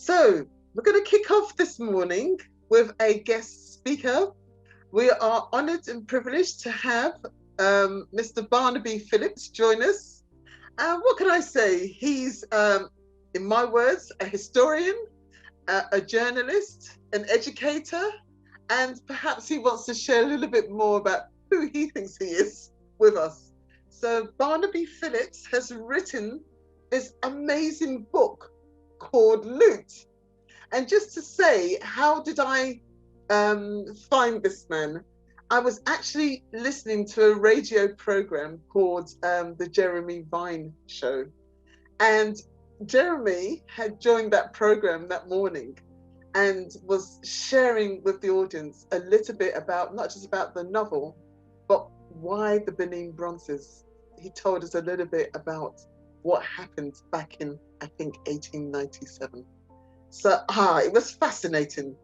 So we're going to kick off this morning with a guest speaker. We are honoured and privileged to have Mr. Barnaby Phillips join us. What can I say? He's, in my words, a historian, a journalist, an educator, and perhaps he wants to share a little bit more about who he thinks he is with us. So Barnaby Phillips has written this amazing book called Loot. And just to say, how did I find this man? I was actually listening to a radio program called the Jeremy Vine Show. And Jeremy had joined that program that morning and was sharing with the audience a little bit about, not just about the novel, but why the Benin Bronzes. He told us a little bit about what happened back in, I think, 1897. So, it was fascinating.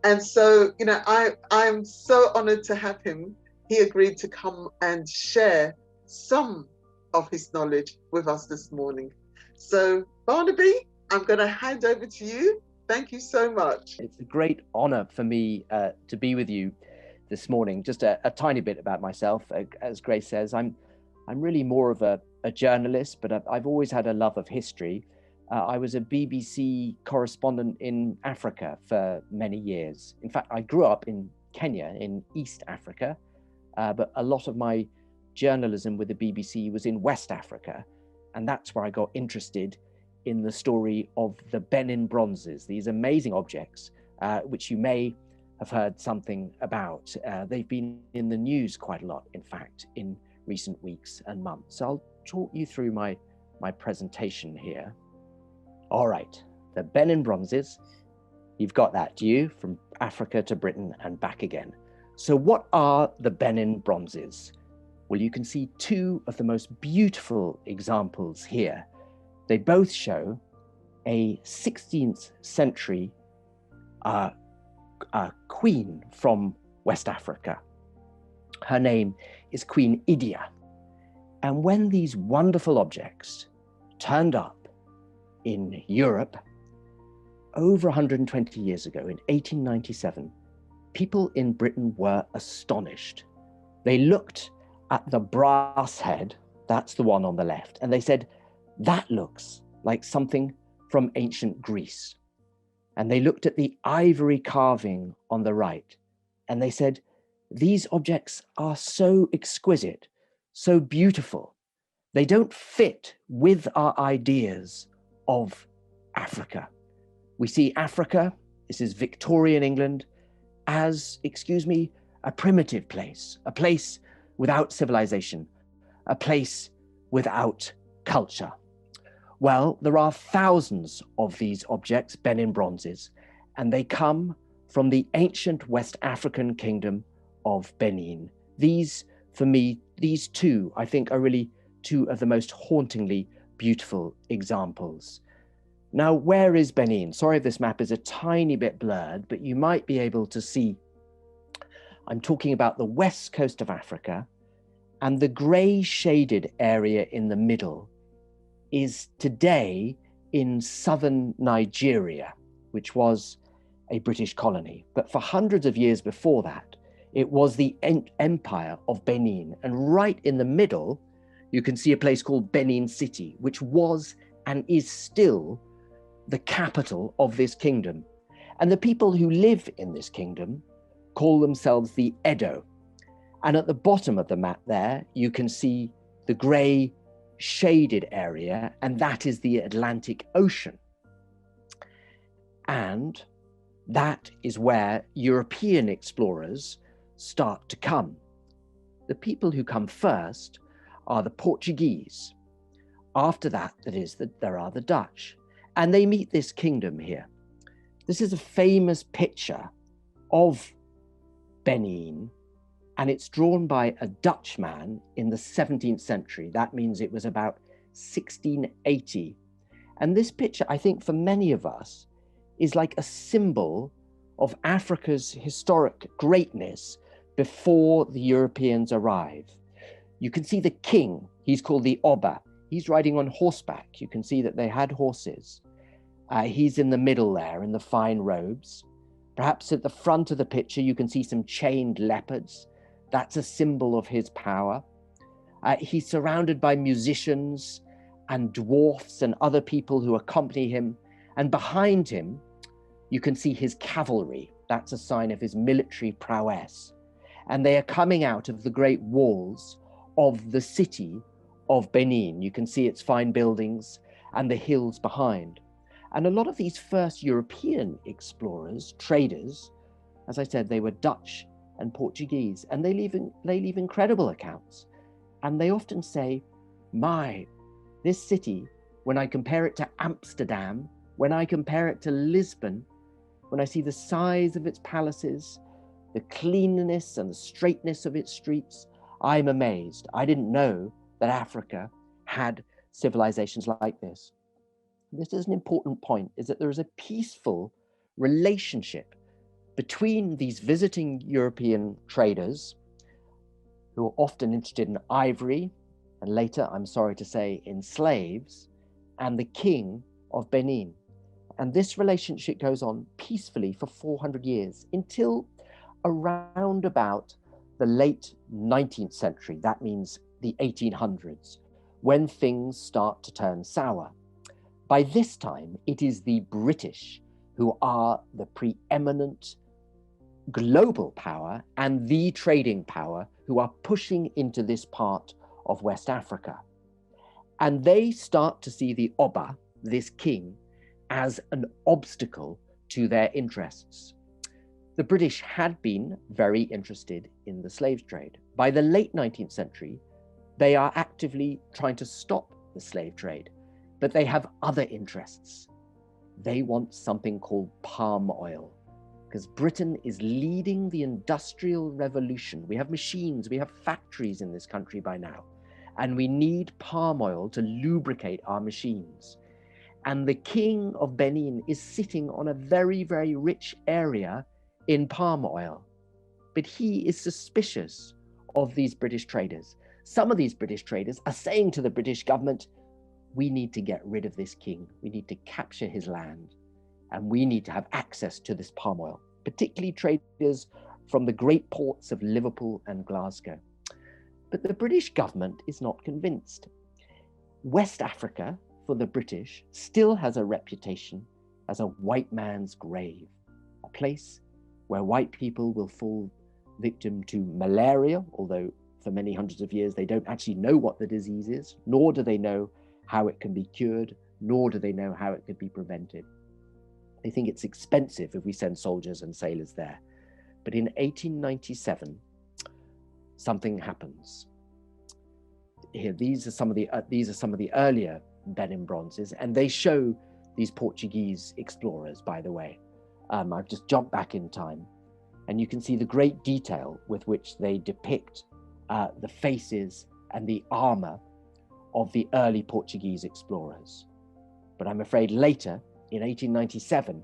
And so, you know, I'm so honored to have him. He agreed to come and share some of his knowledge with us this morning. So, Barnaby, I'm going to hand over to you. Thank you so much. It's a great honor for me to be with you this morning. Just a tiny bit about myself. As Grace says, I'm really more of a journalist, but I've always had a love of history. I was a BBC correspondent in Africa for many years. In fact, I grew up in Kenya in East Africa, but a lot of my journalism with the BBC was in West Africa. And that's where I got interested in the story of the Benin Bronzes, these amazing objects, which you may have heard something about. They've been in the news quite a lot, in fact, in recent weeks and months. So I'll talk you through my presentation here. All right, the Benin Bronzes, you've got that, do you? From Africa to Britain and back again. So what are the Benin Bronzes? Well, you can see two of the most beautiful examples here. They both show a 16th century queen from West Africa. Her name is Queen Idia. And when these wonderful objects turned up in Europe over 120 years ago, in 1897, people in Britain were astonished. They looked at the brass head, that's the one on the left, and they said, that looks like something from ancient Greece. And they looked at the ivory carving on the right, and they said, these objects are so exquisite, so beautiful. They don't fit with our ideas of Africa. We see Africa, this is Victorian England, as, a primitive place, a place without civilization, a place without culture. Well, there are thousands of these objects, Benin Bronzes, and they come from the ancient West African kingdom of Benin. These, for me, these two, I think, are really two of the most hauntingly beautiful examples. Now, where is Benin? Sorry if this map is a tiny bit blurred, but you might be able to see. I'm talking about the west coast of Africa, and the grey shaded area in the middle is today in southern Nigeria, which was a British colony. But for hundreds of years before that, it was the empire of Benin. And right in the middle, you can see a place called Benin City, which was and is still the capital of this kingdom. And the people who live in this kingdom call themselves the Edo. And at the bottom of the map there, you can see the grey shaded area, and that is the Atlantic Ocean. And that is where European explorers start to come. The people who come first are the Portuguese. After that, there are the Dutch. And they meet this kingdom here. This is a famous picture of Benin, and it's drawn by a Dutchman in the 17th century. That means it was about 1680. And this picture, I think, for many of us, is like a symbol of Africa's historic greatness before the Europeans arrive. You can see the king, he's called the Oba. He's riding on horseback. You can see that they had horses. He's in the middle there in the fine robes. Perhaps at the front of the picture, you can see some chained leopards. That's a symbol of his power. He's surrounded by musicians and dwarfs and other people who accompany him. And behind him, you can see his cavalry. That's a sign of his military prowess. And they are coming out of the great walls of the city of Benin. You can see its fine buildings and the hills behind. And a lot of these first European explorers, traders, as I said, they were Dutch and Portuguese, and they leave incredible accounts. And they often say, this city, when I compare it to Amsterdam, when I compare it to Lisbon, when I see the size of its palaces, the cleanliness and the straightness of its streets, I'm amazed. I didn't know that Africa had civilizations like this. This is an important point, is that there is a peaceful relationship between these visiting European traders who are often interested in ivory, and later, I'm sorry to say, in slaves, and the king of Benin. And this relationship goes on peacefully for 400 years until around about the late 19th century. That means the 1800s, when things start to turn sour. By this time, it is the British who are the preeminent global power and the trading power who are pushing into this part of West Africa. And they start to see the Oba, this king, as an obstacle to their interests. The British had been very interested in the slave trade. By the late 19th century, they are actively trying to stop the slave trade, but they have other interests. They want something called palm oil, because Britain is leading the industrial revolution. We have machines, we have factories in this country by now, and we need palm oil to lubricate our machines. And the king of Benin is sitting on a very, very rich area in palm oil, but he is suspicious of these British traders. Some of these British traders are saying to the British government, we need to get rid of this king. We need to capture his land, and we need to have access to this palm oil, particularly traders from the great ports of Liverpool and Glasgow. But the British government is not convinced. West Africa, for the British, still has a reputation as a white man's grave, a place where white people will fall victim to malaria, although for many hundreds of years they don't actually know what the disease is, nor do they know how it can be cured, nor do they know how it could be prevented. They think it's expensive if we send soldiers and sailors there. But in 1897, something happens. Here, these are some of the earlier Benin Bronzes, and they show these Portuguese explorers, by the way. I've just jumped back in time, and you can see the great detail with which they depict the faces and the armor of the early Portuguese explorers. But I'm afraid later, in 1897,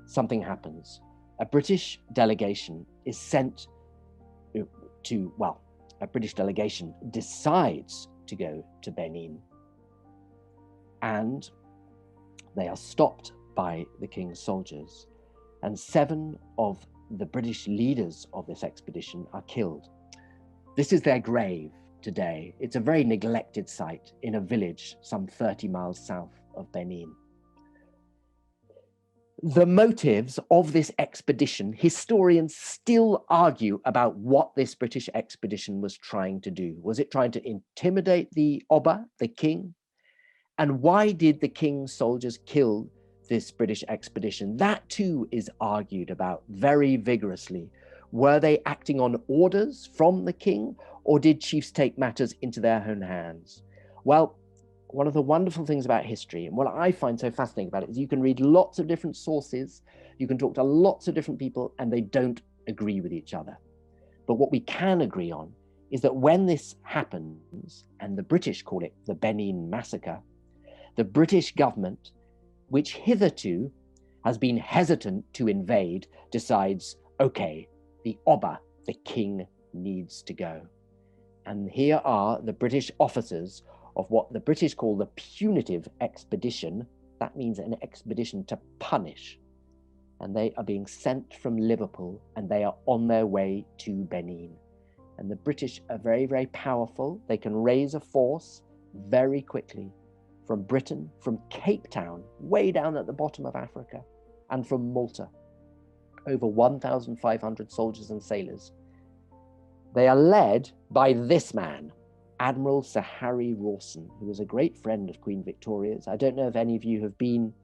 something happens. A British delegation is sent a British delegation decides to go to Benin, and they are stopped by the king's soldiers, and 7 of the British leaders of this expedition are killed. This is their grave today. It's a very neglected site in a village some 30 miles south of Benin. The motives of this expedition, historians still argue about what this British expedition was trying to do. Was it trying to intimidate the Oba, the king? And why did the king's soldiers kill this British expedition? That too is argued about very vigorously. Were they acting on orders from the king, or did chiefs take matters into their own hands? Well, one of the wonderful things about history, and what I find so fascinating about it, is you can read lots of different sources, you can talk to lots of different people, and they don't agree with each other. But what we can agree on is that when this happens, and the British call it the Benin Massacre, the British government, which hitherto has been hesitant to invade, decides, okay, the Oba, the king, needs to go. And here are the British officers of what the British call the punitive expedition, That means an expedition to punish. And they are being sent from Liverpool, and they are on their way to Benin. And the British are very, very powerful. They can raise a force very quickly from Britain, from Cape Town, way down at the bottom of Africa, and from Malta, over 1,500 soldiers and sailors. They are led by this man, Admiral Sir Harry Rawson, who was a great friend of Queen Victoria's. I don't know if any of you have been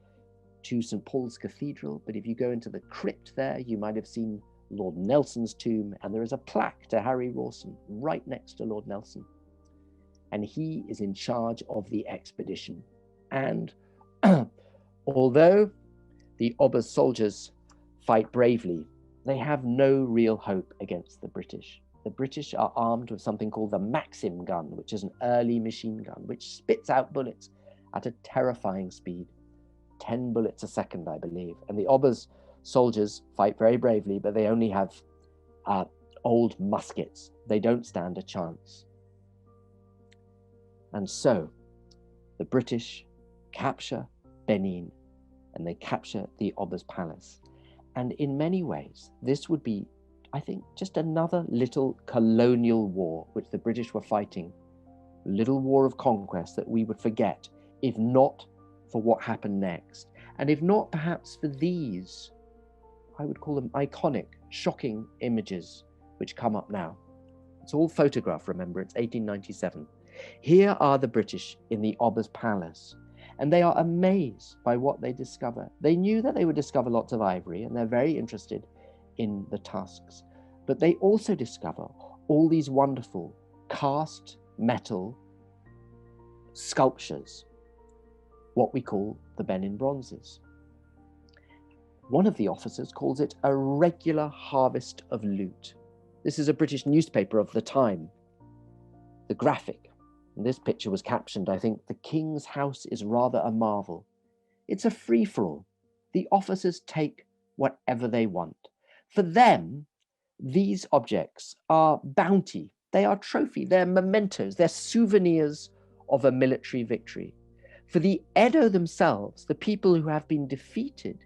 to St. Paul's Cathedral, but if you go into the crypt there, you might have seen Lord Nelson's tomb, and there is a plaque to Harry Rawson right next to Lord Nelson. And he is in charge of the expedition. And although the Oba's soldiers fight bravely, they have no real hope against the British. The British are armed with something called the Maxim gun, which is an early machine gun, which spits out bullets at a terrifying speed, 10 bullets a second, I believe. And the Oba's soldiers fight very bravely, but they only have old muskets. They don't stand a chance. And so the British capture Benin, and they capture the Oba's palace. And in many ways, this would be, I think, just another little colonial war, which the British were fighting, a little war of conquest that we would forget, if not for what happened next. And if not perhaps for these, I would call them iconic, shocking images which come up now. It's all photographed, remember, it's 1897. Here are the British in the Oba's palace, and they are amazed by what they discover. They knew that they would discover lots of ivory, and they're very interested in the tusks, but they also discover all these wonderful cast metal sculptures, what we call the Benin Bronzes. One of the officers calls it a regular harvest of loot. This is a British newspaper of the time. The Graphic. And this picture was captioned, I think, "The King's house is rather a marvel." It's a free-for-all. The officers take whatever they want. For them, these objects are bounty. They are trophy. They're mementos. They're souvenirs of a military victory. For the Edo themselves, the people who have been defeated,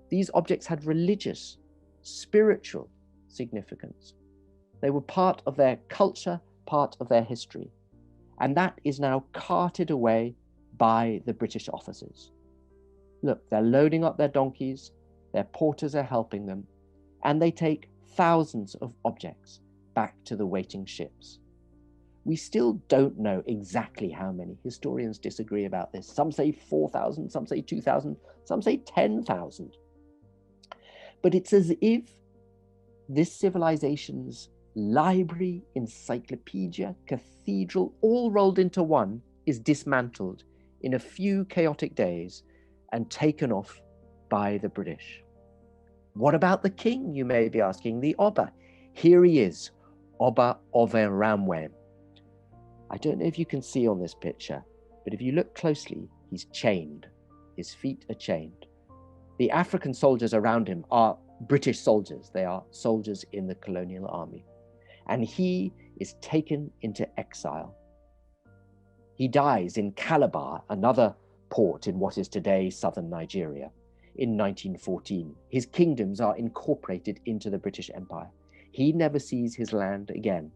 these objects had religious, spiritual significance. They were part of their culture, part of their history. And that is now carted away by the British officers. Look, they're loading up their donkeys, their porters are helping them, and they take thousands of objects back to the waiting ships. We still don't know exactly how many. Historians disagree about this. Some say 4,000, some say 2,000, some say 10,000. But it's as if this civilization's library, encyclopedia, cathedral, all rolled into one, is dismantled in a few chaotic days and taken off by the British. What about the king, you may be asking, the Oba? Here he is, Oba Overamwe. I don't know if you can see on this picture, but if you look closely, he's chained. His feet are chained. The African soldiers around him are British soldiers. They are soldiers in the colonial army. And he is taken into exile. He dies in Calabar, another port in what is today southern Nigeria, in 1914. His kingdoms are incorporated into the British Empire. He never sees his land again.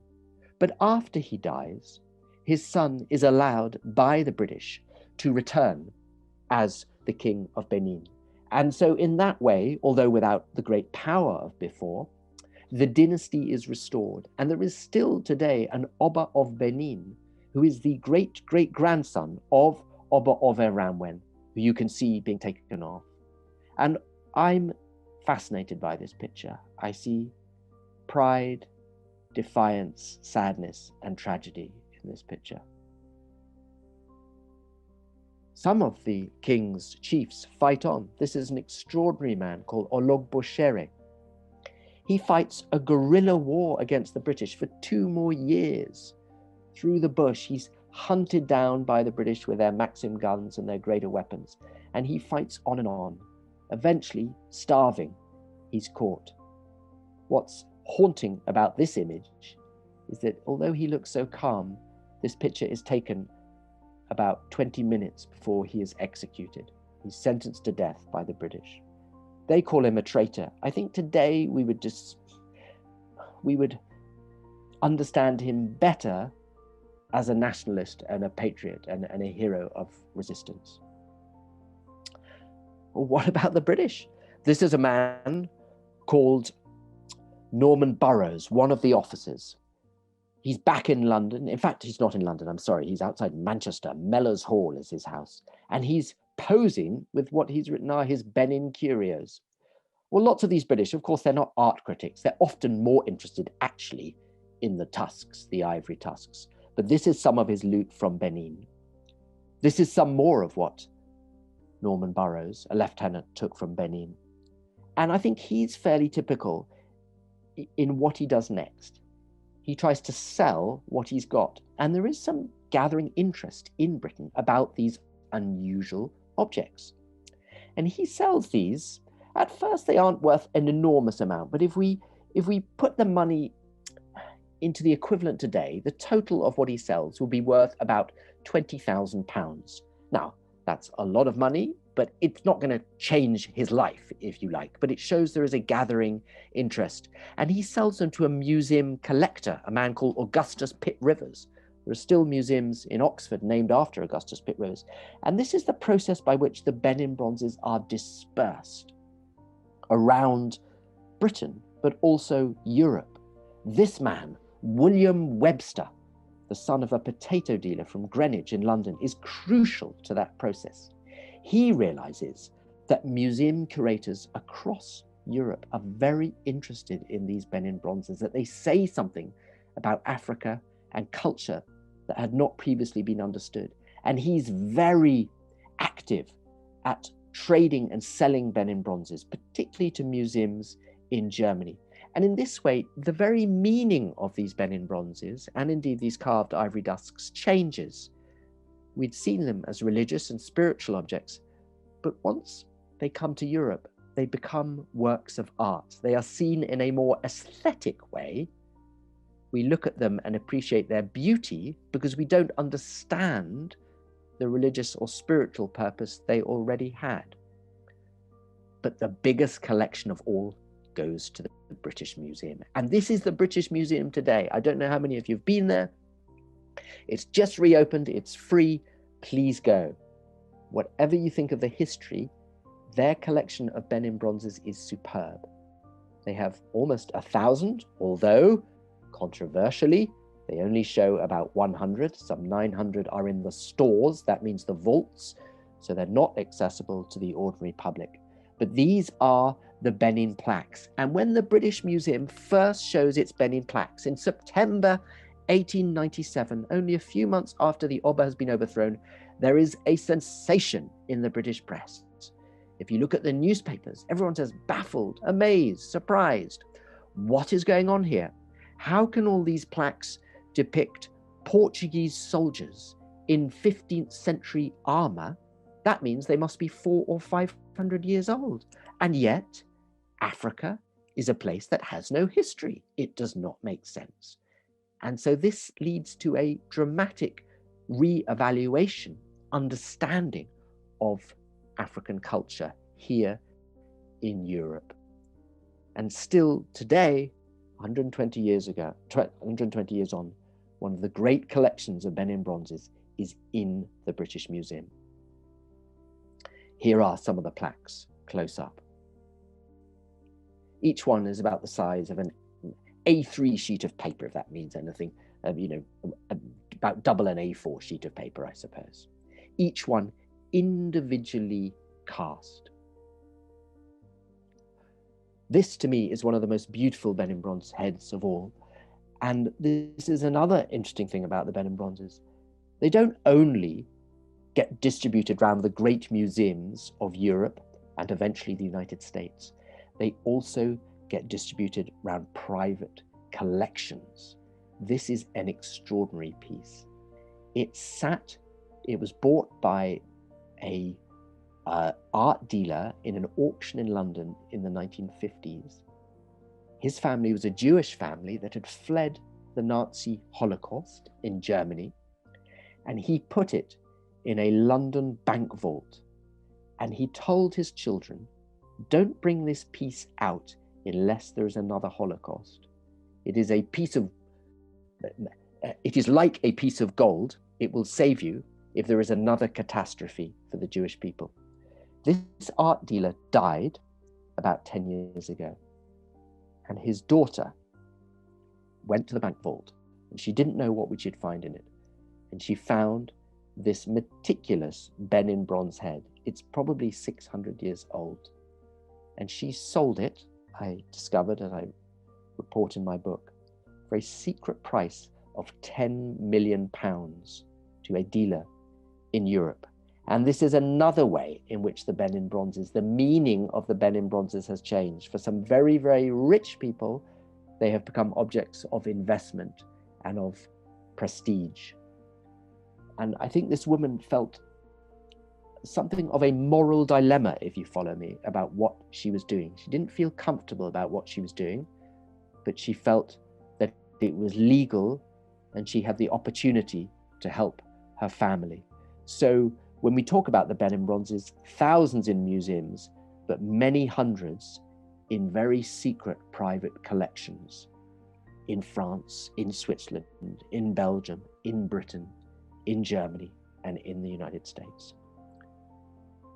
But after he dies, his son is allowed by the British to return as the King of Benin. And so in that way, although without the great power of before, the dynasty is restored. And there is still today an Oba of Benin, who is the great-great-grandson of Oba Overamwen, who you can see being taken off. And I'm fascinated by this picture. I see pride, defiance, sadness, and tragedy in this picture. Some of the king's chiefs fight on. This is an extraordinary man called Ologboshere. He fights a guerrilla war against the British for 2 more years. Through the bush, he's hunted down by the British with their Maxim guns and their greater weapons. And he fights on and on. Eventually, starving, he's caught. What's haunting about this image is that although he looks so calm, this picture is taken about 20 minutes before he is executed. He's sentenced to death by the British. They call him a traitor. I think today we would understand him better as a nationalist and a patriot and a hero of resistance. Well, what about the British? This is a man called Norman Burrows, one of the officers. He's back in London. In fact, he's not in London, I'm sorry. He's outside Manchester. Mellors Hall is his house. And he's posing with what he's written are his Benin curios. Well, lots of these British, of course, they're not art critics. They're often more interested actually in the tusks, the ivory tusks. But this is some of his loot from Benin. This is some more of what Norman Burrows, a lieutenant, took from Benin. And I think he's fairly typical in what he does next. He tries to sell what he's got. And there is some gathering interest in Britain about these unusual objects. And he sells these. At first, they aren't worth an enormous amount. But if we put the money into the equivalent today, the total of what he sells will be worth about £20,000. Now, that's a lot of money, but it's not going to change his life, if you like. But it shows there is a gathering interest. And he sells them to a museum collector, a man called Augustus Pitt Rivers. There are still museums in Oxford named after Augustus Pitt Rivers. And this is the process by which the Benin Bronzes are dispersed around Britain, but also Europe. This man, William Webster, the son of a potato dealer from Greenwich in London, is crucial to that process. He realizes that museum curators across Europe are very interested in these Benin Bronzes, that they say something about Africa and culture that had not previously been understood. And he's very active at trading and selling Benin Bronzes, particularly to museums in Germany. And in this way, the very meaning of these Benin Bronzes, and indeed these carved ivory tusks, changes. We'd seen them as religious and spiritual objects, but once they come to Europe, they become works of art. They are seen in a more aesthetic way. We look at them and appreciate their beauty because we don't understand the religious or spiritual purpose they already had. But the biggest collection of all goes to the British Museum. And this is the British Museum today. I don't know how many of you have been there. It's just reopened. It's free. Please go. Whatever you think of the history, their collection of Benin Bronzes is superb. They have almost 1,000, although controversially, they only show about 100. Some 900 are in the stores. That means the vaults. So they're not accessible to the ordinary public. But these are the Benin plaques. And when the British Museum first shows its Benin plaques in September 1897, only a few months after the Oba has been overthrown, there is a sensation in the British press. If you look at the newspapers, everyone says baffled, amazed, surprised. What is going on here? How can all these plaques depict Portuguese soldiers in 15th century armor? That means they must be 400 or 500 years old. And yet, Africa is a place that has no history. It does not make sense. And so this leads to a dramatic re-evaluation, understanding of African culture here in Europe. And still today, 120 years on, one of the great collections of Benin Bronzes is in the British Museum. Here are some of the plaques close up. Each one is about the size of an A3 sheet of paper, if that means anything, about double an A4 sheet of paper, I suppose. Each one individually cast. This, to me, is one of the most beautiful Benin Bronze heads of all. And this is another interesting thing about the Benin Bronzes. They don't only get distributed around the great museums of Europe and eventually the United States. They also get distributed around private collections. This is an extraordinary piece. It was bought by a art dealer in an auction in London in the 1950s. His family was a Jewish family that had fled the Nazi Holocaust in Germany, and he put it in a London bank vault. And he told his children, don't bring this piece out unless there is another Holocaust. It is like a piece of gold. It will save you if there is another catastrophe for the Jewish people. This art dealer died about 10 years ago. And his daughter went to the bank vault, and she didn't know what she'd find in it. And she found this meticulous Benin bronze head. It's probably 600 years old. And she sold it, I discovered, and I report in my book, for a secret price of £10 million to a dealer in Europe. And this is another way in which the Benin Bronzes, the meaning of the Benin Bronzes has changed. For some very, very rich people, they have become objects of investment and of prestige. And I think this woman felt something of a moral dilemma, if you follow me, about what she was doing. She didn't feel comfortable about what she was doing, but she felt that it was legal and she had the opportunity to help her family. So when we talk about the Benin Bronzes, thousands in museums, but many hundreds in very secret private collections in France, in Switzerland, in Belgium, in Britain, in Germany, and in the United States.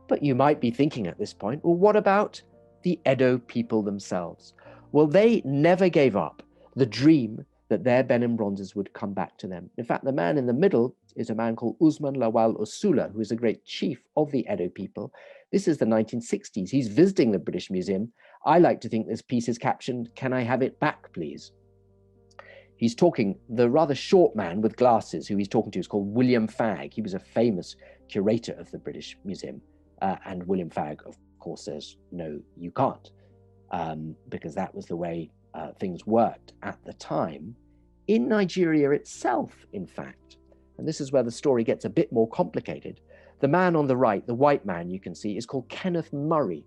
But you might be thinking at this point, well, what about the Edo people themselves? Well, they never gave up the dream that their Benin Bronzes would come back to them. In fact, the man in the middle is a man called Usman Lawal Osula, who is a great chief of the Edo people. This is the 1960s. He's visiting the British Museum. I like to think this piece is captioned, "Can I have it back, please?" He's talking, the rather short man with glasses who he's talking to is called William Fagg. He was a famous curator of the British Museum. And William Fagg, of course, says, no, you can't, because that was the way things worked at the time. In Nigeria itself, in fact, and this is where the story gets a bit more complicated, the man on the right, the white man you can see, is called Kenneth Murray.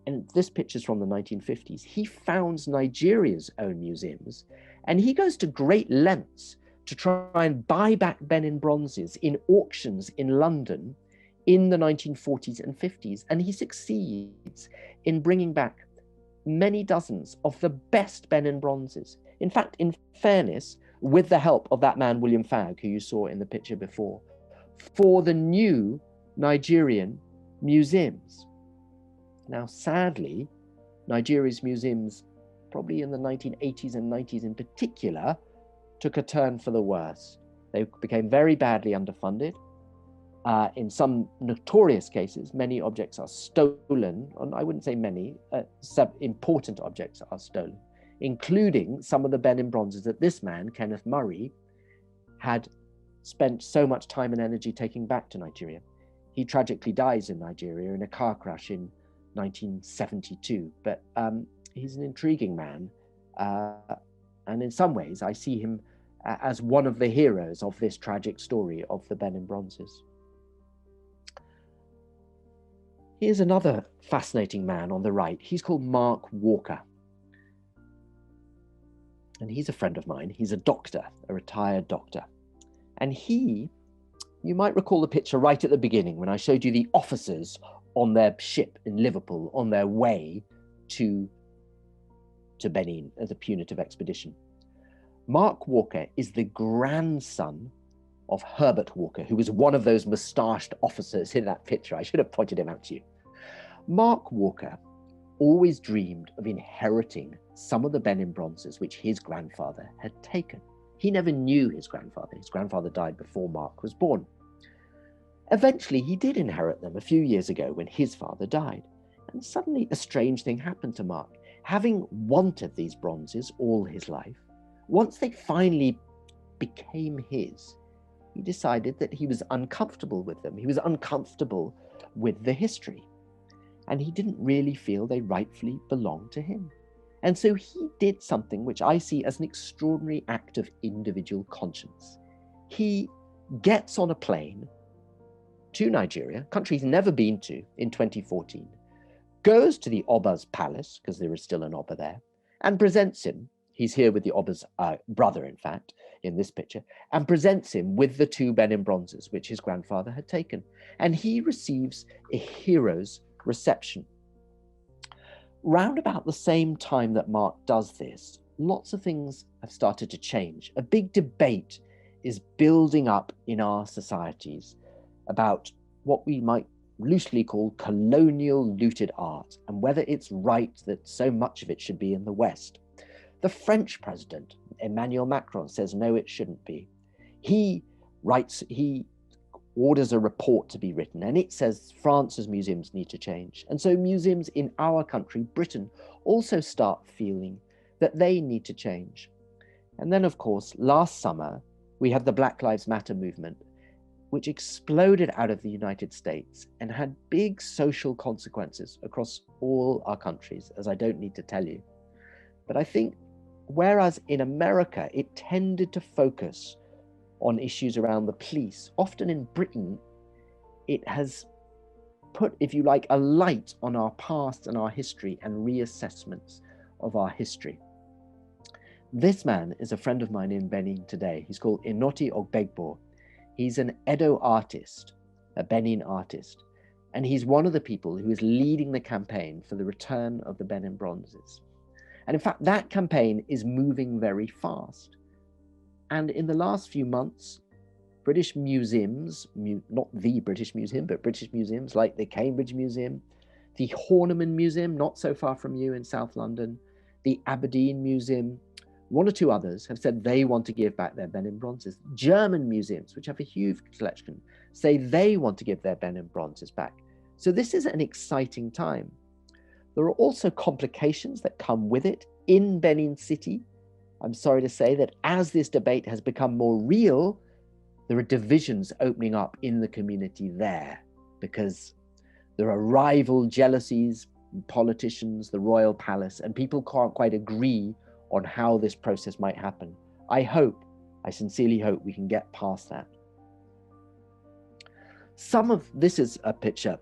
And this picture's from the 1950s. He founds Nigeria's own museums, and he goes to great lengths to try and buy back Benin Bronzes in auctions in London in the 1940s and 50s. And he succeeds in bringing back many dozens of the best Benin Bronzes. In fact, in fairness, with the help of that man, William Fagg, who you saw in the picture before, for the new Nigerian museums. Now, sadly, Nigeria's museums, probably in the 1980s and 90s in particular, took a turn for the worse. They became very badly underfunded. In some notorious cases, many objects are stolen, and I wouldn't say many, some important objects are stolen, including some of the Benin Bronzes that this man, Kenneth Murray, had spent so much time and energy taking back to Nigeria. He tragically dies in Nigeria in a car crash in 1972, but he's an intriguing man, and in some ways I see him as one of the heroes of this tragic story of the Benin Bronzes. Here's another fascinating man on the right. He's called Mark Walker. And he's a friend of mine. He's a doctor, a retired doctor. And you might recall the picture right at the beginning when I showed you the officers on their ship in Liverpool on their way to Benin as a punitive expedition. Mark Walker is the grandson of Herbert Walker, who was one of those moustached officers in that picture. I should have pointed him out to you. Mark Walker always dreamed of inheriting some of the Benin Bronzes which his grandfather had taken. He never knew his grandfather. His grandfather died before Mark was born. Eventually, he did inherit them a few years ago when his father died. And suddenly a strange thing happened to Mark. Having wanted these bronzes all his life, once they finally became his, he decided that he was uncomfortable with them. He was uncomfortable with the history. And he didn't really feel they rightfully belonged to him. And so he did something which I see as an extraordinary act of individual conscience. He gets on a plane to Nigeria, country he's never been to, in 2014, goes to the Oba's palace, because there is still an Oba there, and presents him. He's here with the Oba's brother, in fact, in this picture, and presents him with the 2 Benin Bronzes, which his grandfather had taken. And he receives a hero's reception. Round about the same time that Mark does this, lots of things have started to change. A big debate is building up in our societies about what we might loosely call colonial looted art, and whether it's right that so much of it should be in the West. The French president, Emmanuel Macron, says no, it shouldn't be. He orders a report to be written, and it says France's museums need to change. And so museums in our country, Britain, also start feeling that they need to change. And then, of course, last summer, we had the Black Lives Matter movement, which exploded out of the United States and had big social consequences across all our countries, as I don't need to tell you. But I think, whereas in America, it tended to focus on issues around the police, often in Britain, it has put, if you like, a light on our past and our history and reassessments of our history. This man is a friend of mine in Benin today. He's called Inoti Ogbegbo. He's an Edo artist, a Benin artist, and he's one of the people who is leading the campaign for the return of the Benin Bronzes. And in fact, that campaign is moving very fast. And in the last few months, British museums, not the British Museum, but British museums like the Cambridge Museum, the Horniman Museum, not so far from you in South London, the Aberdeen Museum, one or two others have said they want to give back their Benin Bronzes. German museums, which have a huge collection, say they want to give their Benin Bronzes back. So this is an exciting time. There are also complications that come with it in Benin City. I'm sorry to say that as this debate has become more real, there are divisions opening up in the community there, because there are rival jealousies, politicians, the royal palace, and people can't quite agree on how this process might happen. I sincerely hope we can get past that. This is a picture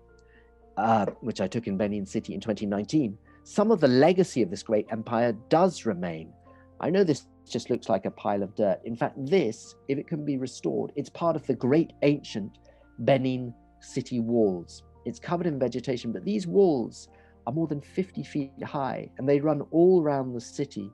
which I took in Benin City in 2019. Some of the legacy of this great empire does remain. I know this just looks like a pile of dirt. In fact, this, if it can be restored, it's part of the great ancient Benin City walls. It's covered in vegetation, but these walls are more than 50 feet high, and they run all around the city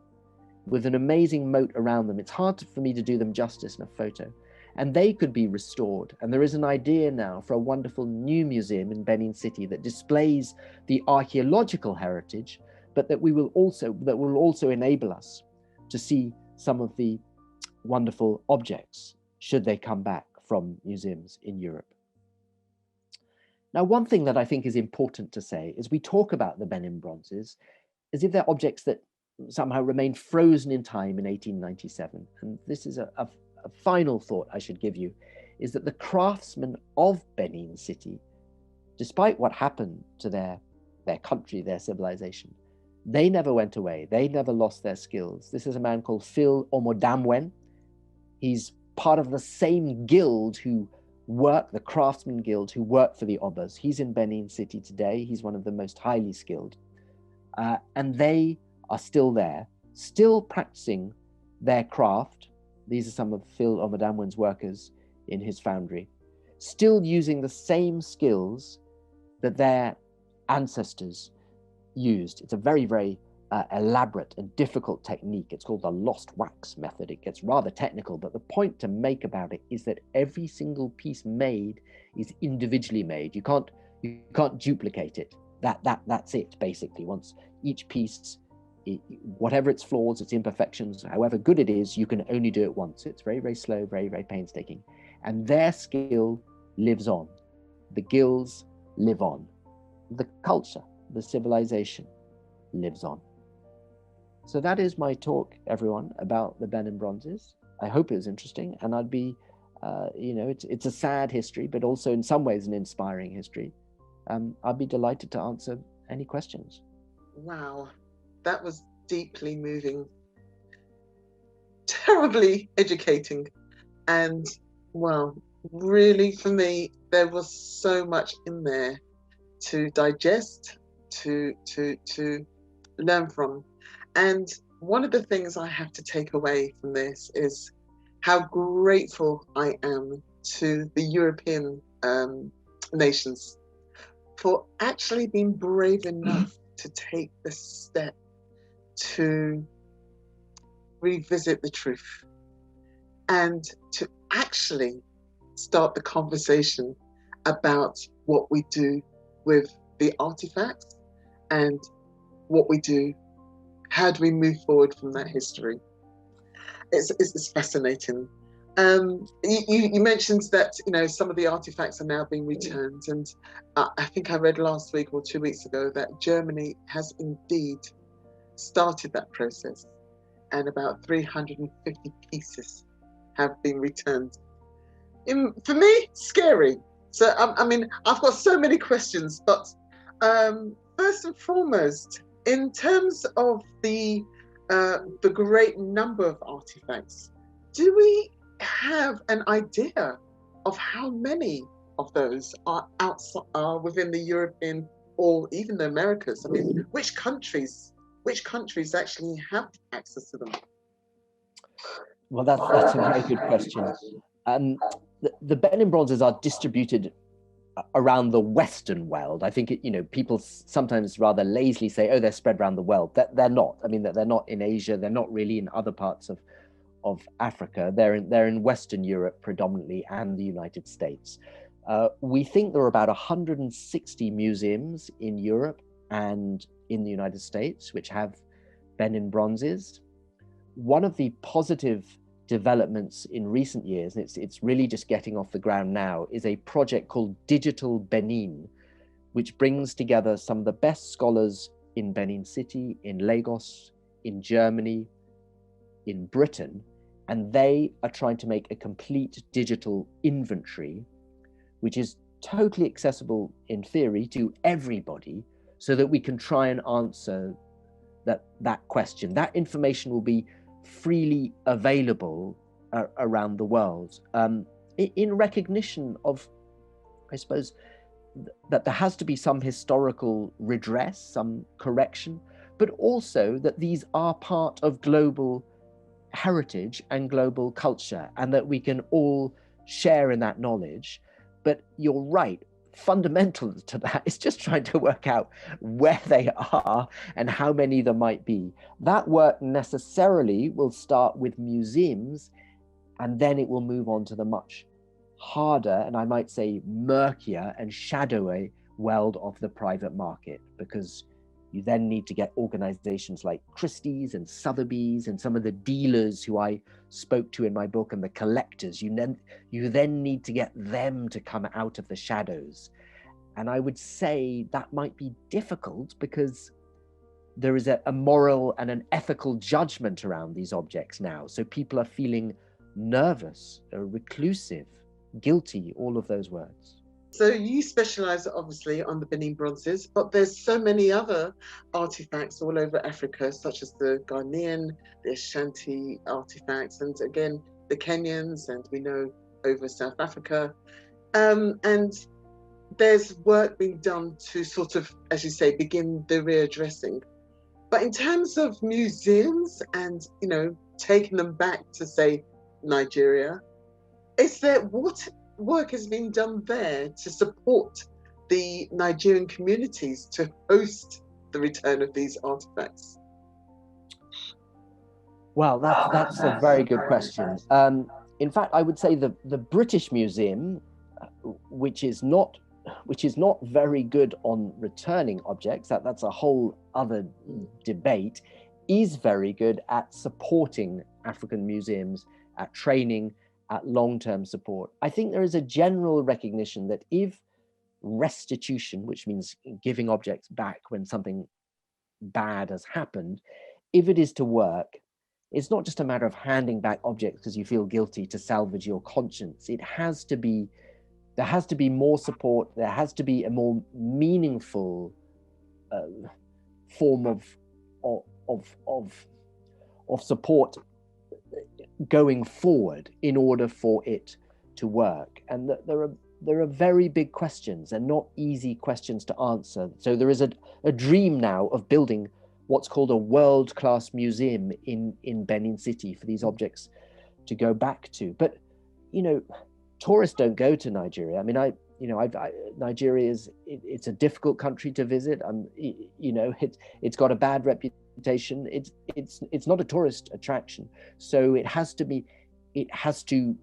with an amazing moat around them. It's hard for me to do them justice in a photo. And they could be restored. And there is an idea now for a wonderful new museum in Benin City that displays the archaeological heritage, but that will also enable us to see some of the wonderful objects should they come back from museums in Europe. Now, one thing that I think is important to say is we talk about the Benin Bronzes as if they're objects that somehow remained frozen in time in 1897. And this is a final thought I should give you, is that the craftsmen of Benin City, despite what happened to their country, their civilization, they never went away. They never lost their skills. This is a man called Phil Omodamwen. He's part of the same guild the Craftsman Guild, who work for the Obas. He's in Benin City today. He's one of the most highly skilled. And they are still there, still practicing their craft. These are some of Phil Omodamwen's workers in his foundry, still using the same skills that their ancestors used. It's a very, very elaborate and difficult technique. It's called the lost wax method. It gets rather technical, but the point to make about it is that every single piece made is individually made. You can't duplicate it. That's it, basically. Once each piece, whatever its flaws, its imperfections, however good it is, you can only do it once. It's very, very slow, very, very painstaking. And their skill lives on. The guilds live on. The culture, the civilization lives on. So that is my talk, everyone, about the Benin Bronzes. I hope it was interesting, and I'd be, it's a sad history, but also in some ways an inspiring history. I'd be delighted to answer any questions. Wow, that was deeply moving, terribly educating, and well, really for me, there was so much in there to digest, to learn from. And one of the things I have to take away from this is how grateful I am to the European nations for actually being brave enough to take the step to revisit the truth and to actually start the conversation about what we do with the artifacts and what we do, how do we move forward from that history. It's fascinating. You mentioned that some of the artifacts are now being returned, and I think I read last week or 2 weeks ago that Germany has indeed started that process, and about 350 pieces have been returned. For me, scary. So I mean, I've got so many questions, but first and foremost, in terms of the great number of artifacts, do we have an idea of how many of those are within the European or even the Americas? I mean, which countries actually have access to them? Well, that's a very good question. The Benin Bronzes are distributed around the Western world. I think people sometimes rather lazily say, "Oh, they're spread around the world." They're not. I mean, they're not in Asia. They're not really in other parts of Africa. They're in Western Europe predominantly, and the United States. We think there are about 160 museums in Europe and in the United States which have Benin Bronzes. One of the positive developments in recent years, and it's really just getting off the ground now, is a project called Digital Benin, which brings together some of the best scholars in Benin City, in Lagos, in Germany, in Britain, and they are trying to make a complete digital inventory, which is totally accessible in theory to everybody, so that we can try and answer that question. That information will be freely available around the world, in recognition of, I suppose, that there has to be some historical redress, some correction, but also that these are part of global heritage and global culture, and that we can all share in that knowledge. But you're right, fundamental to that is just trying to work out where they are and how many there might be. That work necessarily will start with museums, and then it will move on to the much harder, and I might say murkier and shadowy world of the private market, because you then need to get organizations like Christie's and Sotheby's and some of the dealers who I spoke to in my book, and the collectors. You then need to get them to come out of the shadows. And I would say that might be difficult because there is a moral and an ethical judgment around these objects now. So people are feeling nervous, reclusive, guilty, all of those words. So you specialize obviously on the Benin Bronzes, but there's so many other artifacts all over Africa, such as the Ghanaian, the Ashanti artifacts, and again, the Kenyans, and we know over South Africa. And there's work being done to sort of, as you say, begin the readdressing. But in terms of museums and, taking them back to, say, Nigeria, what work has been done there to support the Nigerian communities to host the return of these artifacts? Well, that's a very good question. In fact, I would say the British Museum, which is not very good on returning objects, that's a whole other debate, is very good at supporting African museums, at training, at long-term support. I think there is a general recognition that if restitution, which means giving objects back when something bad has happened, if it is to work, it's not just a matter of handing back objects because you feel guilty to salvage your conscience. There has to be more support. There has to be a more meaningful form of support going forward in order for it to work. And there are very big questions and not easy questions to answer. So there is a dream now of building what's called a world-class museum in Benin City for these objects to go back to. But, you know, tourists don't go to Nigeria. I mean, Nigeria it's a difficult country to visit. You know, it's got a bad reputation. It's not a tourist attraction. So it has to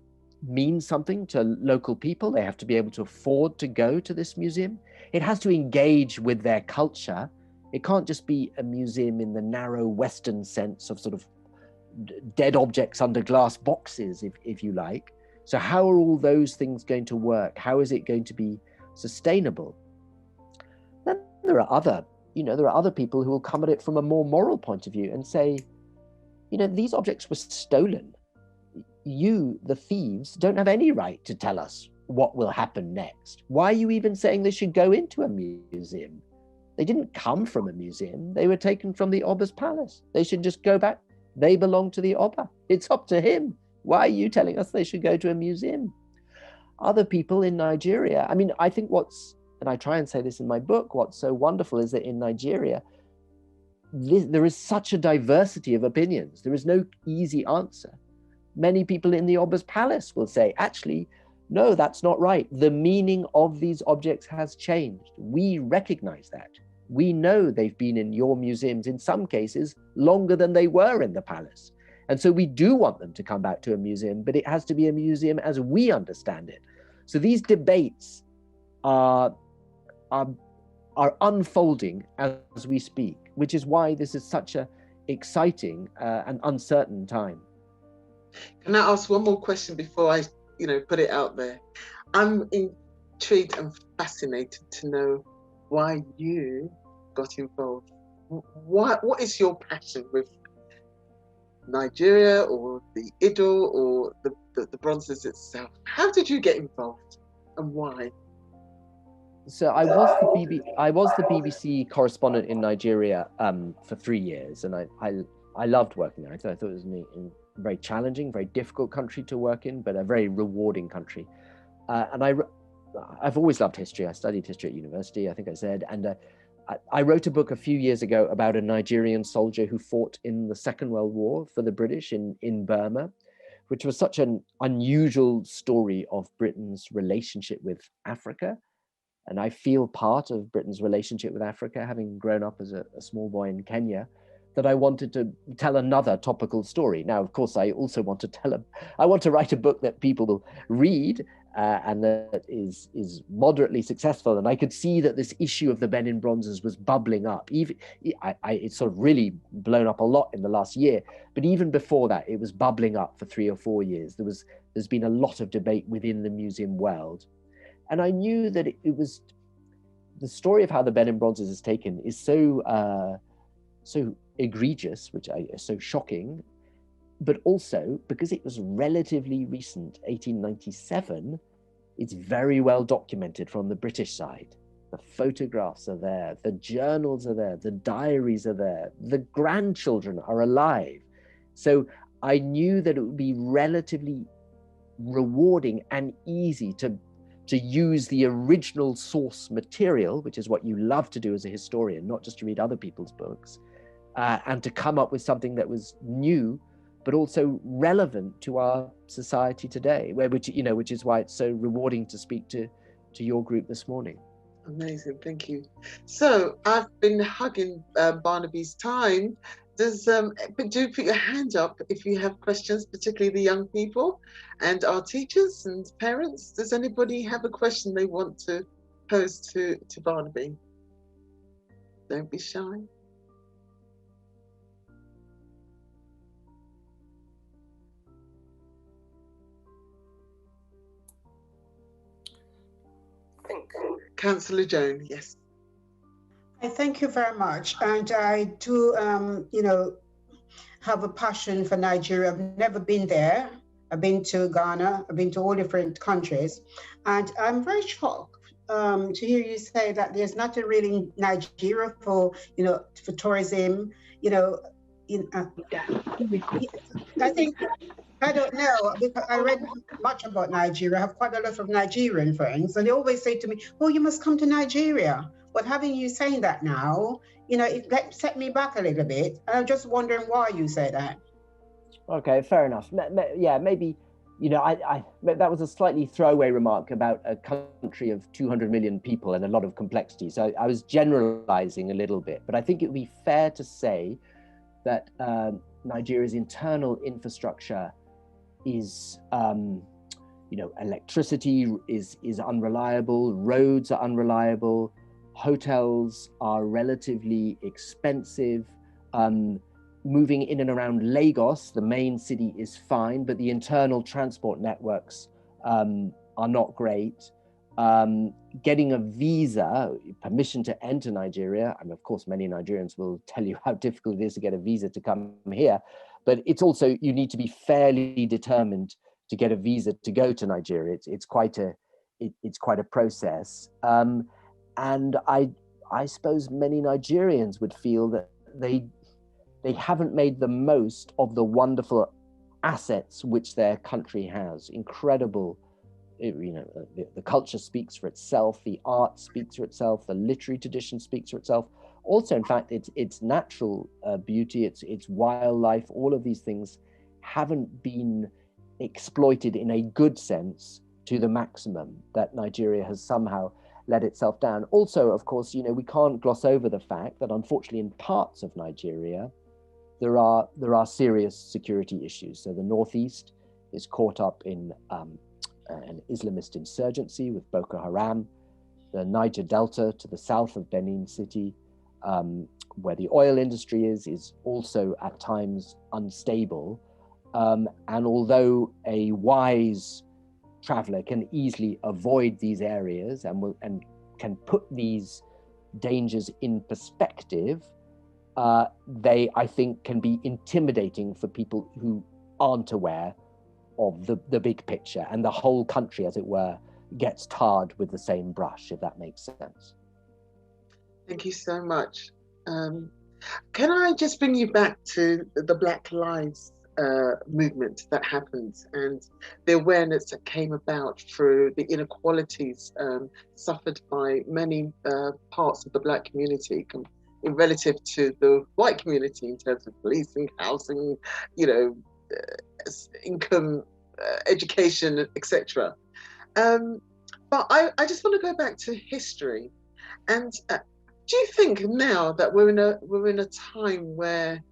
mean something to local people. They have to be able to afford to go to this museum. It has to engage with their culture. It can't just be a museum in the narrow Western sense of sort of dead objects under glass boxes, if you like. So how are all those things going to work? How is it going to be sustainable? Then there are other people who will come at it from a more moral point of view and say, you know, these objects were stolen. You, the thieves, don't have any right to tell us what will happen next. Why are you even saying they should go into a museum? They didn't come from a museum. They were taken from the Oba's palace. They should just go back. They belong to the Oba. It's up to him. Why are you telling us they should go to a museum? Other people in Nigeria, I mean, I think and I try and say this in my book, what's so wonderful is that in Nigeria, there is such a diversity of opinions. There is no easy answer. Many people in the Oba's palace will say, actually, no, that's not right. The meaning of these objects has changed. We recognize that. We know they've been in your museums, in some cases, longer than they were in the palace. And so we do want them to come back to a museum, but it has to be a museum as we understand it. So these debates are unfolding as we speak, which is why this is such an exciting and uncertain time. Can I ask one more question before I, put it out there? I'm intrigued and fascinated to know why you got involved. What is your passion with Nigeria or the Ido or the Bronzes itself? How did you get involved and why? So I was the BBC correspondent in Nigeria for 3 years, and I loved working there. I thought it was a very challenging, very difficult country to work in, but a very rewarding country. And I've always loved history. I studied history at university, I think I said, and I wrote a book a few years ago about a Nigerian soldier who fought in the Second World War for the British in Burma, which was such an unusual story of Britain's relationship with Africa. And I feel part of Britain's relationship with Africa, having grown up as a small boy in Kenya, that I wanted to tell another topical story. Now, of course, I also want to write a book that people will read and that is moderately successful. And I could see that this issue of the Benin Bronzes was bubbling up. It's sort of really blown up a lot in the last year, but even before that, it was bubbling up for 3 or 4 years. There's been a lot of debate within the museum world. And I knew that it was the story of how the Benin Bronzes is taken is so egregious, which is so shocking, but also because it was relatively recent, 1897, it's very well documented from the British side. The photographs are there, the journals are there, the diaries are there, the grandchildren are alive. So I knew that it would be relatively rewarding and easy to use the original source material, which is what you love to do as a historian, not just to read other people's books, and to come up with something that was new, but also relevant to our society today, which is why it's so rewarding to speak to your group this morning. Amazing, thank you. So I've been hugging Barnaby's time. But do put your hand up if you have questions, particularly the young people and our teachers and parents. Does anybody have a question they want to pose to Barnaby? Don't be shy. Councillor Joan, yes. Thank you very much. And I do, have a passion for Nigeria. I've never been there. I've been to Ghana. I've been to all different countries. And I'm very shocked to hear you say that there's not a really Nigeria for tourism, I don't know, because I read much about Nigeria. I have quite a lot of Nigerian friends, and they always say to me, oh, you must come to Nigeria. But having you saying that now, it set me back a little bit. And I'm just wondering why you say that. Okay, fair enough. Yeah, maybe, that was a slightly throwaway remark about a country of 200 million people and a lot of complexity. So I was generalizing a little bit, but I think it would be fair to say that Nigeria's internal infrastructure is, electricity is unreliable, roads are unreliable, hotels are relatively expensive. Moving in and around Lagos, the main city, is fine, but the internal transport networks are not great. Getting a visa, permission to enter Nigeria, and of course many Nigerians will tell you how difficult it is to get a visa to come here, but it's also, you need to be fairly determined to get a visa to go to Nigeria. It's quite a process. And I suppose many Nigerians would feel that they haven't made the most of the wonderful assets which their country has. Incredible, the culture speaks for itself, the art speaks for itself, the literary tradition speaks for itself. Also, in fact, it's natural beauty, it's wildlife, all of these things haven't been exploited in a good sense to the maximum, that Nigeria has somehow let itself down. Also, of course, we can't gloss over the fact that unfortunately in parts of Nigeria, there are serious security issues. So the Northeast is caught up in an Islamist insurgency with Boko Haram. The Niger Delta to the south of Benin City, where the oil industry is also at times unstable. And although a wise traveler can easily avoid these areas and can put these dangers in perspective, they, I think, can be intimidating for people who aren't aware of the big picture, and the whole country, as it were, gets tarred with the same brush, if that makes sense. Thank you so much. Can I just bring you back to the Black Lives movement that happened, and the awareness that came about through the inequalities suffered by many parts of the Black community in relative to the white community in terms of policing, housing, income, education, etc. But I just want to go back to history, and do you think now that we're in a time where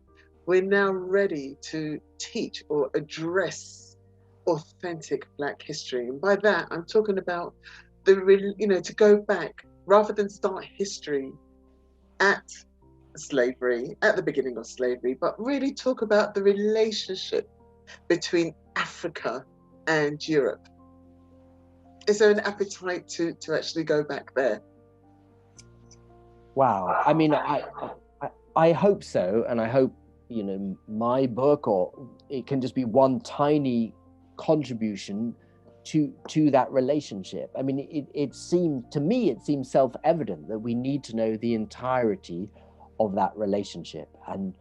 we're now ready to teach or address authentic Black history? And by that, I'm talking about to go back rather than start history at slavery, at the beginning of slavery, but really talk about the relationship between Africa and Europe. Is there an appetite to actually go back there? Wow. I mean, I hope so, and I hope my book, or it can just be one tiny contribution to that relationship. I mean, it seems self-evident that we need to know the entirety of that relationship, and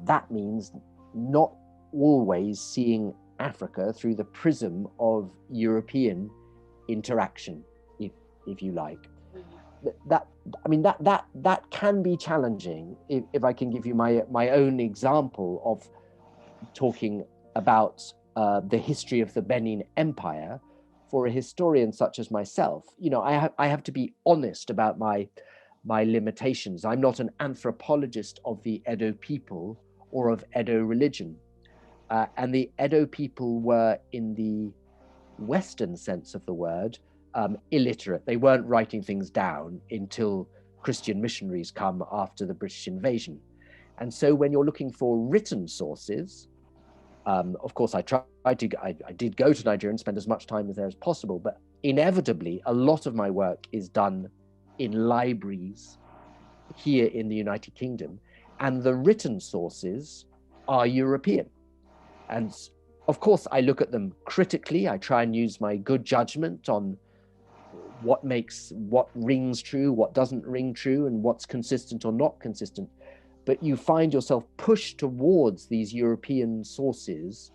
that means not always seeing Africa through the prism of European interaction, if you like. That can be challenging. If I can give you my own example of talking about the history of the Benin Empire, for a historian such as myself, I have to be honest about my limitations. I'm not an anthropologist of the Edo people or of Edo religion. And the Edo people were, in the Western sense of the word, illiterate. They weren't writing things down until Christian missionaries come after the British invasion. And so when you're looking for written sources, of course, I did go to Nigeria and spend as much time there as possible, but inevitably, a lot of my work is done in libraries here in the United Kingdom, and the written sources are European. And of course, I look at them critically. I try and use my good judgment on what rings true, what doesn't ring true, and what's consistent or not consistent. But you find yourself pushed towards these European sources,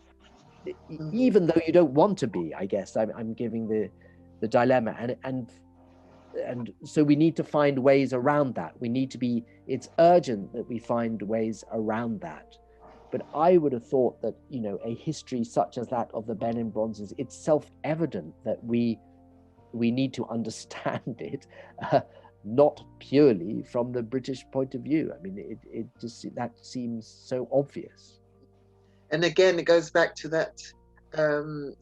even though you don't want to be. I guess I'm giving the dilemma, and so we need to find ways around that. It's urgent that we find ways around that. But I would have thought that, you know, a history such as that of the Benin Bronzes, it's self-evident that we need to understand it, not purely from the British point of view. I mean, it just, that seems so obvious. And again, it goes back to that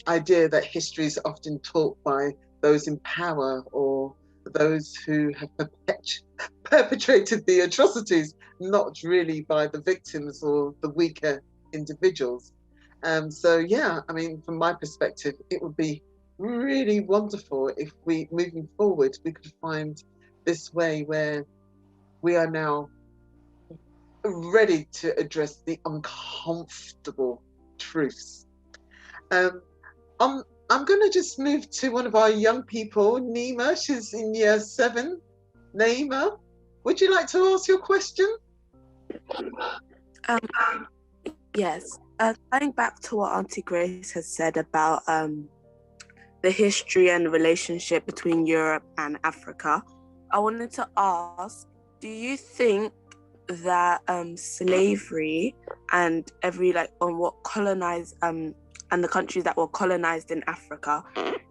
idea that history is often taught by those in power or those who have perpetrated the atrocities, not really by the victims or the weaker individuals. So yeah, I mean, from my perspective, it would be really wonderful if we, moving forward, we could find this way where we are now ready to address the uncomfortable truths. Um, I'm going to just move to one of our young people, Nima. She's in year 7. Naima, would you like to ask your question? Yes. Going back to what Auntie Grace has said about the history and relationship between Europe and Africa, I wanted to ask, do you think that slavery and and the countries that were colonized in Africa,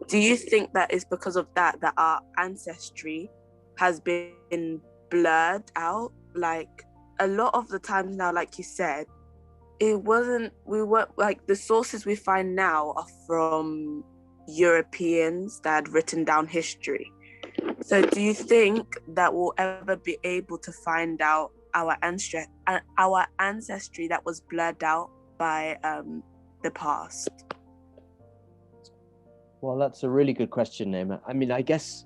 do you think that is because of that our ancestry has been blurred out? Like, a lot of the times now, like you said, we weren't like, the sources we find now are from Europeans that had written down history. So do you think that we'll ever be able to find out our ancestry that was blurred out by the past? Well, that's a really good question, Naima. I mean, I guess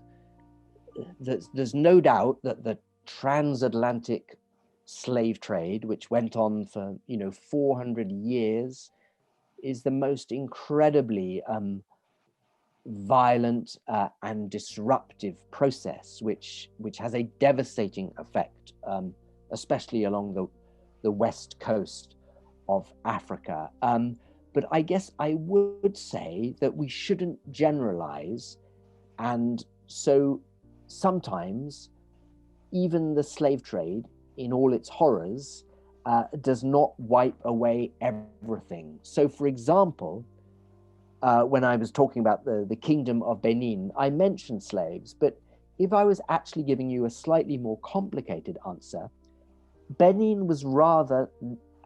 there's no doubt that the transatlantic slave trade, which went on for, you know, 400 years, is the most incredibly violent and disruptive process, which has a devastating effect, especially along the west coast of Africa. But I guess I would say that we shouldn't generalize, and so sometimes even the slave trade, in all its horrors, does not wipe away everything. So, for example, when I was talking about the Kingdom of Benin, I mentioned slaves, but if I was actually giving you a slightly more complicated answer, Benin was rather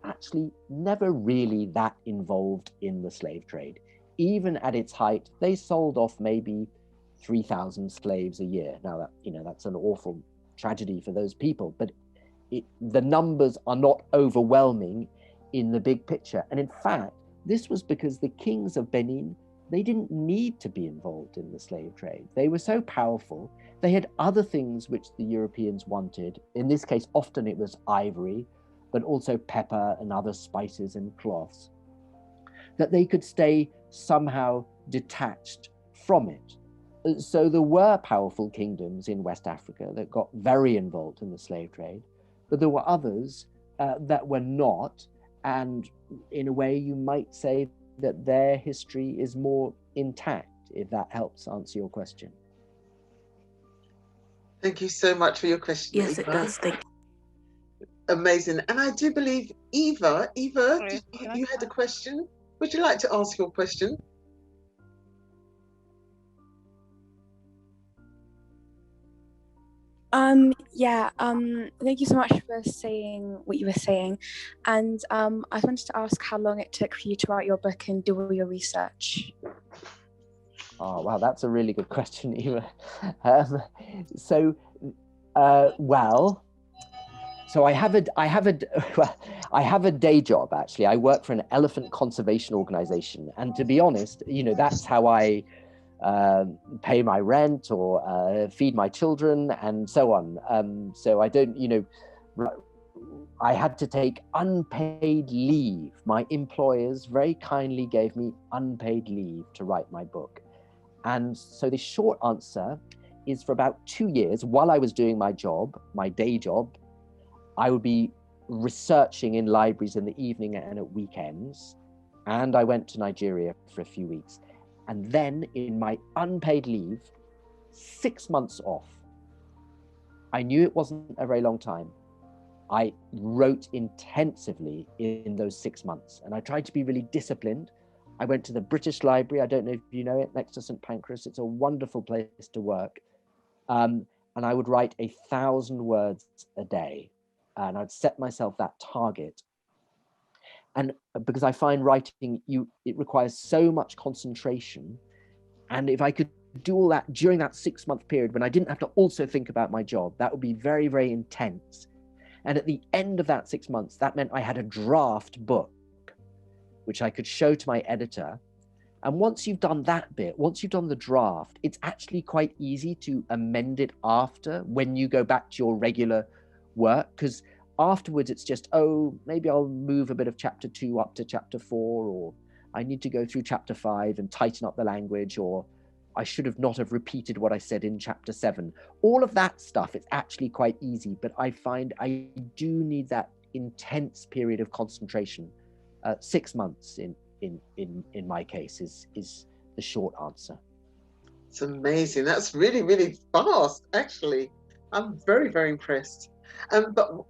actually never really that involved in the slave trade. Even at its height, they sold off maybe 3,000 slaves a year. Now, that, you know, that's an awful tragedy for those people, but the numbers are not overwhelming in the big picture. And in fact, this was because the kings of Benin, they didn't need to be involved in the slave trade. They were so powerful. They had other things which the Europeans wanted. In this case, often it was ivory, but also pepper and other spices and cloths, that they could stay somehow detached from it. So there were powerful kingdoms in West Africa that got very involved in the slave trade, but there were others that were not. And in a way, you might say that their history is more intact, if that helps answer your question. Thank you so much for your question. Yes, Eva. it does. Thank you. Amazing. And I do believe Eva, Sorry, you had a question. Would you like to ask your question? Thank you so much for saying what you were saying. And I wanted to ask how long it took for you to write your book and do all your research. Oh, wow, that's a really good question, Eva. So I have a day job, actually. I work for an elephant conservation organization, and to be honest, you know, that's how I pay my rent or feed my children and so on. So I don't, you know, I had to take unpaid leave. My employers very kindly gave me unpaid leave to write my book. And so the short answer is, for about 2 years, while I was doing my job, my day job, I would be researching in libraries in the evening and at weekends. And I went to Nigeria for a few weeks. And then in my unpaid leave, 6 months off, I knew it wasn't a very long time. I wrote intensively in those 6 months, and I tried to be really disciplined. I went to the British Library. I don't know if you know it, next to St. Pancras. It's a wonderful place to work. And I would write 1,000 words a day. And I'd set myself that target. And because I find writing, it requires so much concentration. And if I could do all that during that 6-month period when I didn't have to also think about my job, that would be very, very intense. And at the end of that 6 months, that meant I had a draft book, which I could show to my editor. And once you've done that bit, once you've done the draft, it's actually quite easy to amend it after when you go back to your regular work, because afterwards it's just, oh, maybe I'll move a bit of chapter 2 up to chapter 4, or I need to go through chapter 5 and tighten up the language, or I should have not have repeated what I said in chapter 7. All of that stuff, it's actually quite easy, but I find I do need that intense period of concentration. 6 months in my case is the short answer. It's amazing. That's really, really fast, actually. I'm very, very impressed. But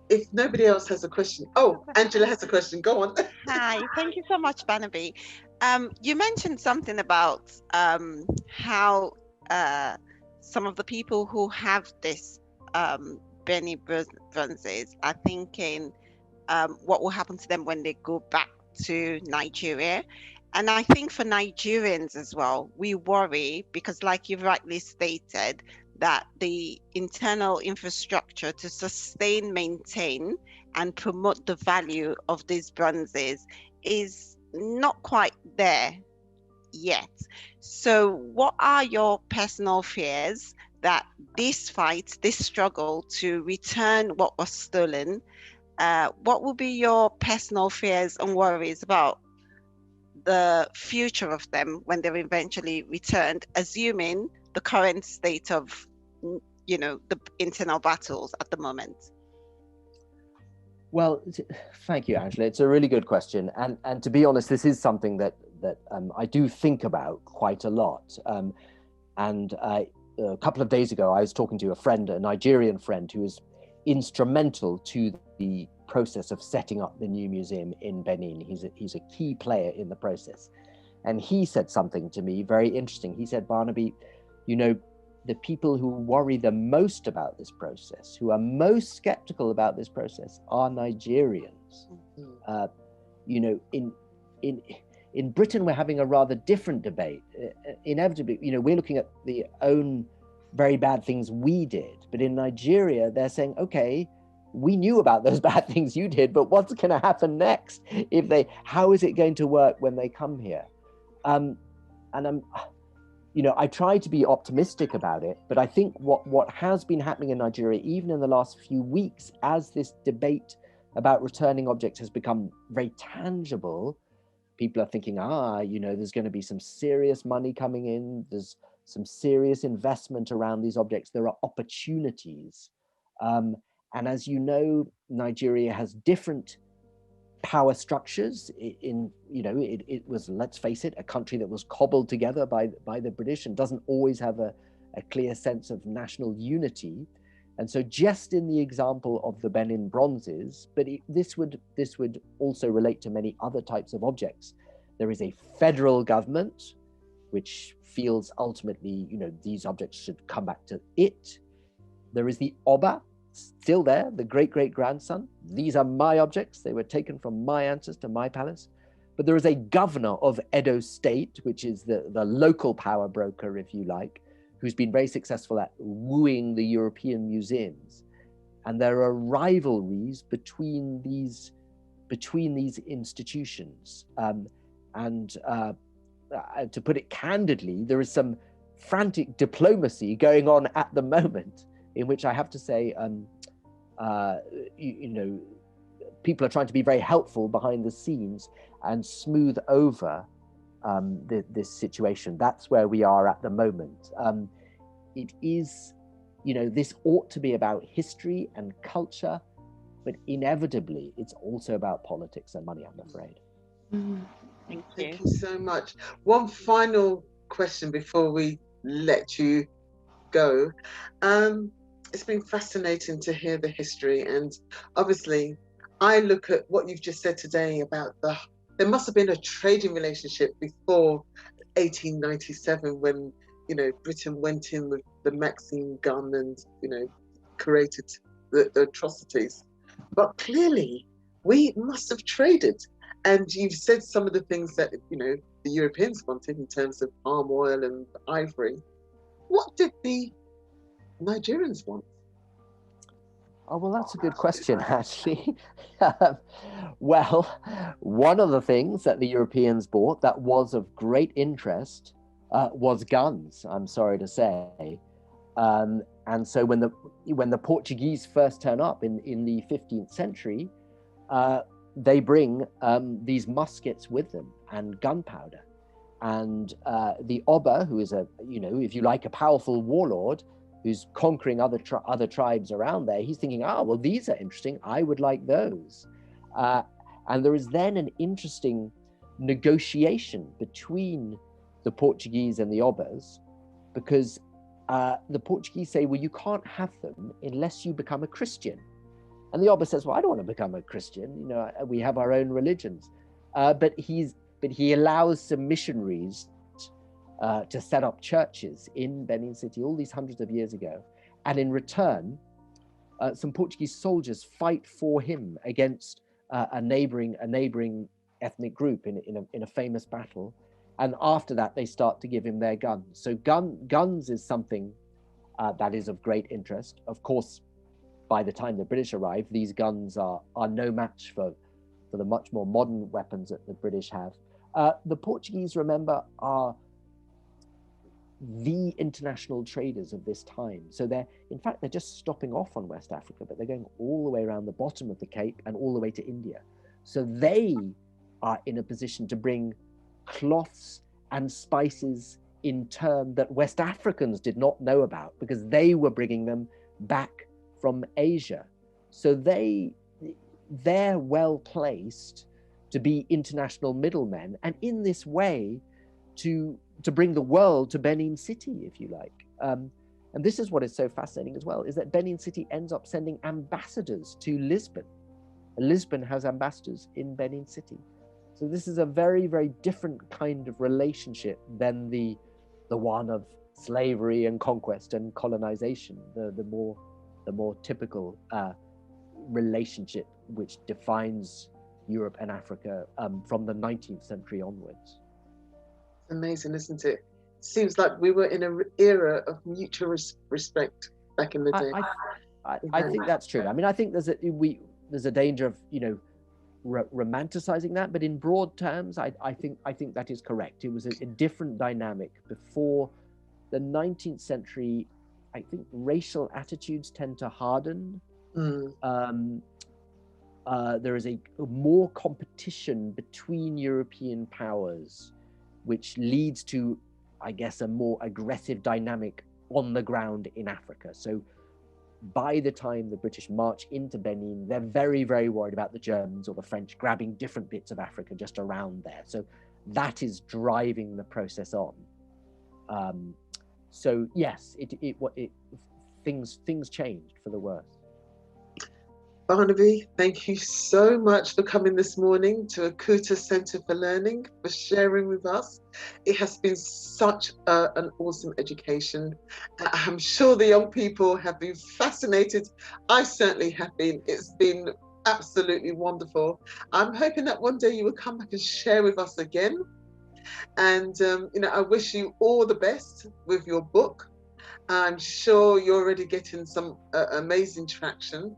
if nobody else has a question, oh, Angela has a question. Go on. Hi, thank you so much, Barnaby. You mentioned something about how some of the people who have this Benin Bronzes are thinking what will happen to them when they go back to Nigeria. And I think for Nigerians as well, we worry because, like you've rightly stated, that the internal infrastructure to sustain, maintain, and promote the value of these bronzes is not quite there yet. So what are your personal fears that this fight, this struggle to return what was stolen, what will be your personal fears and worries about the future of them when they're eventually returned, assuming the current state of, the internal battles at the moment? Well, thank you, Angela. It's a really good question. And to be honest, this is something that I do think about quite a lot. A couple of days ago, I was talking to a Nigerian friend who was instrumental to the process of setting up the new museum in Benin. He's a key player in the process. And he said something to me very interesting. He said, Barnaby, the people who worry the most about this process, who are most skeptical about this process, are Nigerians. In Britain, we're having a rather different debate. Inevitably, we're looking at the own very bad things we did. But in Nigeria, they're saying, okay, we knew about those bad things you did, but what's going to happen next? How is it going to work when they come here? I try to be optimistic about it, but I think what has been happening in Nigeria, even in the last few weeks, as this debate about returning objects has become very tangible, people are thinking, there's going to be some serious money coming in. There's some serious investment around these objects. There are opportunities. And as you know, Nigeria has different power structures. It was, let's face it, a country that was cobbled together by the British and doesn't always have a clear sense of national unity. And so just in the example of the Benin Bronzes, but this would also relate to many other types of objects. There is a federal government which feels ultimately, these objects should come back to it. There is the Oba, still there, the great-great-grandson. These are my objects. They were taken from my ancestor, my palace. But there is a governor of Edo State, which is the local power broker, if you like, who's been very successful at wooing the European museums. And there are rivalries between these institutions. To put it candidly, there is some frantic diplomacy going on at the moment, in which I have to say, people are trying to be very helpful behind the scenes and smooth over this situation. That's where we are at the moment. It is, this ought to be about history and culture, but inevitably it's also about politics and money, I'm afraid. Thank you so much. One final question before we let you go. it's been fascinating to hear the history. And obviously, I look at what you've just said today about there must have been a trading relationship before 1897 when, Britain went in with the Maxim gun and, created the atrocities. But clearly, we must have traded. And you've said some of the things that, the Europeans wanted in terms of palm oil and ivory. What did the Nigerians want? Oh, well, that's a good question, actually. Well, one of the things that the Europeans bought that was of great interest was guns, I'm sorry to say. And so when the Portuguese first turn up in the 15th century, they bring these muskets with them and gunpowder. And the Oba, who is if you like, a powerful warlord, who's conquering other tribes around there, he's thinking, well, these are interesting. I would like those. And there is then an interesting negotiation between the Portuguese and the Obas, because the Portuguese say, well, you can't have them unless you become a Christian. And the Oba says, well, I don't want to become a Christian. We have our own religions. But he allows some missionaries to set up churches in Benin City all these hundreds of years ago. And in return, some Portuguese soldiers fight for him against a neighboring ethnic group in a famous battle. And after that, they start to give him their guns. So guns is something that is of great interest. Of course, by the time the British arrive, these guns are no match for the much more modern weapons that the British have. The Portuguese, remember, are the international traders of this time. So they're just stopping off on West Africa, but they're going all the way around the bottom of the Cape and all the way to India. So they are in a position to bring cloths and spices in turn that West Africans did not know about, because they were bringing them back from Asia. So they're well placed to be international middlemen, and in this way to bring the world to Benin City, if you like. And this is what is so fascinating as well, is that Benin City ends up sending ambassadors to Lisbon. And Lisbon has ambassadors in Benin City. So this is a very, very different kind of relationship than the one of slavery and conquest and colonization, the more typical relationship which defines Europe and Africa from the 19th century onwards. Amazing, isn't it? Seems like we were in an era of mutual respect back in the day. I think that's true. I mean, I think there's a danger of romanticizing that, but in broad terms, I think that is correct. It was a different dynamic before the 19th century. I think racial attitudes tend to harden. There is a more competition between European powers, which leads to, I guess, a more aggressive dynamic on the ground in Africa. So by the time the British march into Benin, they're very, very worried about the Germans or the French grabbing different bits of Africa just around there. So that is driving the process on. So yes, things changed for the worse. Barnaby, thank you so much for coming this morning to Accoutre Centre for Learning, for sharing with us. It has been such an awesome education. I'm sure the young people have been fascinated. I certainly have been. It's been absolutely wonderful. I'm hoping that one day you will come back and share with us again. And, I wish you all the best with your book. I'm sure you're already getting some amazing traction.